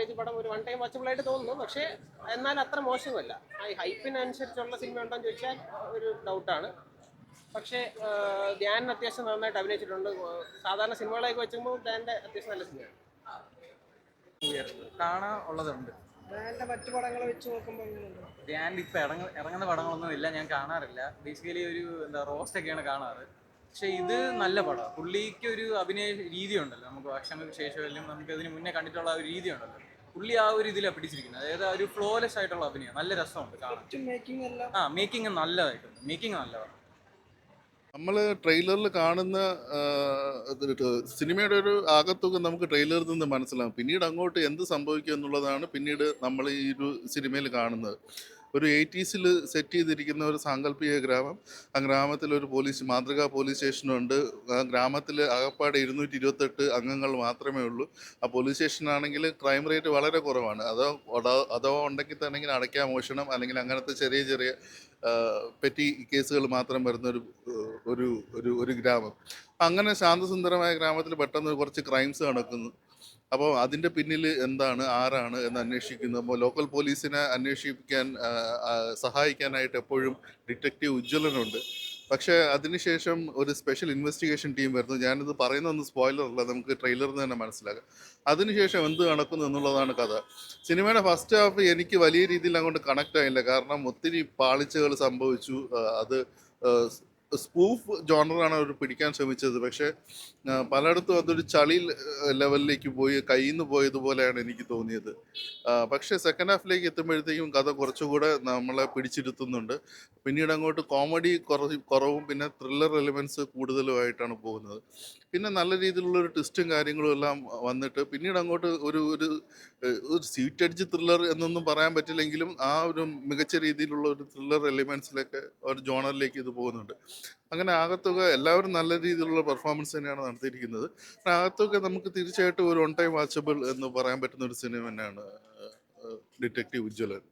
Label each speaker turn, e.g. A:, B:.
A: Average പടം, ഒരു one time watchable ആയിട്ട് തോന്നുന്നു. പക്ഷേ എന്നാൽ അത്ര മോശമല്ല. ഈ ഹൈപ്പിനനുസരിച്ചുള്ള സിനിമ ഉണ്ടോ എന്ന് ചോദിച്ചാൽ ഒരു ഡൗട്ടാണ്. പക്ഷേ ധ്യാൻ അത്യാവശ്യം നന്നായിട്ട് അഭിനയിച്ചിട്ടുണ്ട്. സാധാരണ സിനിമകളൊക്കെ വെച്ചുമ്പോൾ ധ്യാൻ്റെ അത്യാവശ്യം നല്ല സിനിമയാണ്.
B: കാണാൻ ഉള്ളതുണ്ട്.
C: ധ്യാനിന്റെ മറ്റു പടങ്ങൾ വെച്ച് നോക്കുമ്പോൾ
B: ധ്യാൻ ഇപ്പൊ ഇറങ്ങുന്ന പടങ്ങളൊന്നും ഇല്ല, ഞാൻ കാണാറില്ല. ബേസിക്കലി ഒരു റോസ്റ്റ് ഒക്കെയാണ് കാണാറ്. പക്ഷെ ഇത് നല്ല പടമാണ്. പുള്ളിക്ക് ഒരു അഭിനയ രീതി ഉണ്ടല്ലോ, നമുക്ക് വർഷങ്ങൾക്ക് ശേഷമെല്ലാം നമുക്ക് ഇതിന് മുന്നേ കണ്ടിട്ടുള്ള ഒരു രീതി ഉണ്ടല്ലോ, പുള്ളി ആ ഒരു ഇതിലാണ് പിടിച്ചിരിക്കുന്നത്. അതായത് ഒരു ഫ്ലോലെസ് ആയിട്ടുള്ള അഭിനയം, നല്ല രസമുണ്ട് കാണാൻ. മേക്കിംഗ് നല്ലതായിട്ടുണ്ട്, മേക്കിംഗ് നല്ലതാണ്.
D: നമ്മൾ ട്രെയിലറിൽ കാണുന്ന സിനിമയുടെ ഒരു ആകത്തുക നമുക്ക് ട്രെയിലറിൽ നിന്ന് മനസ്സിലാകും. പിന്നീട് അങ്ങോട്ട് എന്ത് സംഭവിക്കും എന്നുള്ളതാണ് പിന്നീട് നമ്മൾ ഈ ഒരു സിനിമയിൽ കാണുന്നത്. ഒരു 80s സെറ്റ് ചെയ്തിരിക്കുന്ന ഒരു സാങ്കല്പിക ഗ്രാമം. ആ ഗ്രാമത്തിൽ ഒരു മാതൃകാ പോലീസ് സ്റ്റേഷനുണ്ട്. ആ ഗ്രാമത്തിൽ ആകപ്പാടെ 228 അംഗങ്ങൾ മാത്രമേ ഉള്ളൂ. ആ പോലീസ് സ്റ്റേഷനാണെങ്കിൽ ക്രൈം റേറ്റ് വളരെ കുറവാണ്. അതോ ഉണ്ടെങ്കിൽ തന്നെ അടയ്ക്കാമോഷണം അല്ലെങ്കിൽ അങ്ങനത്തെ ചെറിയ ചെറിയ പെറ്റി കേസുകൾ മാത്രം വരുന്ന ഒരു ഒരു ഒരു ഗ്രാമം. അങ്ങനെ ശാന്തസുന്ദരമായ ഗ്രാമത്തിൽ പെട്ടെന്ന് കുറച്ച് ക്രൈംസ് നടക്കുന്നു. അപ്പോൾ അതിൻ്റെ പിന്നിൽ എന്താണ്, ആരാണ് എന്ന് അന്വേഷിക്കുന്നു. അപ്പോൾ ലോക്കൽ പോലീസിനെ അന്വേഷിക്കാൻ സഹായിക്കാനായിട്ട് എപ്പോഴും ഡിറ്റക്റ്റീവ് ഉജ്ജ്വലനുണ്ട്. പക്ഷേ അതിനുശേഷം ഒരു സ്പെഷ്യൽ ഇൻവെസ്റ്റിഗേഷൻ ടീം വരുന്നു. ഞാനിത് പറയുന്നൊന്നും സ്പോയിലറല്ല, നമുക്ക് ട്രെയിലറിൽ നിന്ന് തന്നെ മനസ്സിലാക്കാം. അതിനുശേഷം എന്ത് നടക്കുന്നു എന്നുള്ളതാണ് കഥ. സിനിമയുടെ ഫസ്റ്റ് ഹാഫ് എനിക്ക് വലിയ രീതിയിൽ അങ്ങോട്ട് കണക്റ്റ് ആയില്ല. കാരണം ഒത്തിരി പാളിച്ചകൾ സംഭവിച്ചു. അത് സ്പൂഫ് ജോണറാണ് അവർ പിടിക്കാൻ ശ്രമിച്ചത്. പക്ഷേ പലയിടത്തും അതൊരു ചളി ലെവലിലേക്ക് പോയി, കയ്യിൽ നിന്ന് പോയതുപോലെയാണ് എനിക്ക് തോന്നിയത്. പക്ഷേ സെക്കൻഡ് ഹാഫിലേക്ക് എത്തുമ്പോഴത്തേക്കും കഥ കുറച്ചുകൂടെ നമ്മളെ പിടിച്ചിരുത്തുന്നുണ്ട്. പിന്നീട് അങ്ങോട്ട് കോമഡി കുറവും പിന്നെ ത്രില്ലർ എലിമെൻറ്റ്സ് കൂടുതലുമായിട്ടാണ് പോകുന്നത്. പിന്നെ നല്ല രീതിയിലുള്ള ഒരു ട്വിസ്റ്റും കാര്യങ്ങളും എല്ലാം വന്നിട്ട് പിന്നീട് അങ്ങോട്ട് ഒരു ഒരു ഒരു സീറ്റ് എഡ്ജ് ത്രില്ലർ എന്നൊന്നും പറയാൻ പറ്റില്ലെങ്കിലും ആ ഒരു മികച്ച രീതിയിലുള്ള ഒരു ത്രില്ലർ എലിമെൻറ്റ്സിലേക്ക് ഒരു ജോണറിലേക്ക് ഇത് പോകുന്നുണ്ട്. അങ്ങനെ ആകത്തുക എല്ലാവരും നല്ല രീതിയിലുള്ള പെർഫോമൻസ് തന്നെയാണ് നടത്തിയിരിക്കുന്നത്. ആകത്തുക നമുക്ക് തീർച്ചയായിട്ടും ഒരു വൺ ടൈം വാച്ചബിൾ എന്ന് പറയാൻ പറ്റുന്ന ഒരു സിനിമ തന്നെയാണ് ഡിറ്റക്റ്റീവ് ഉജ്ജ്വലൻ.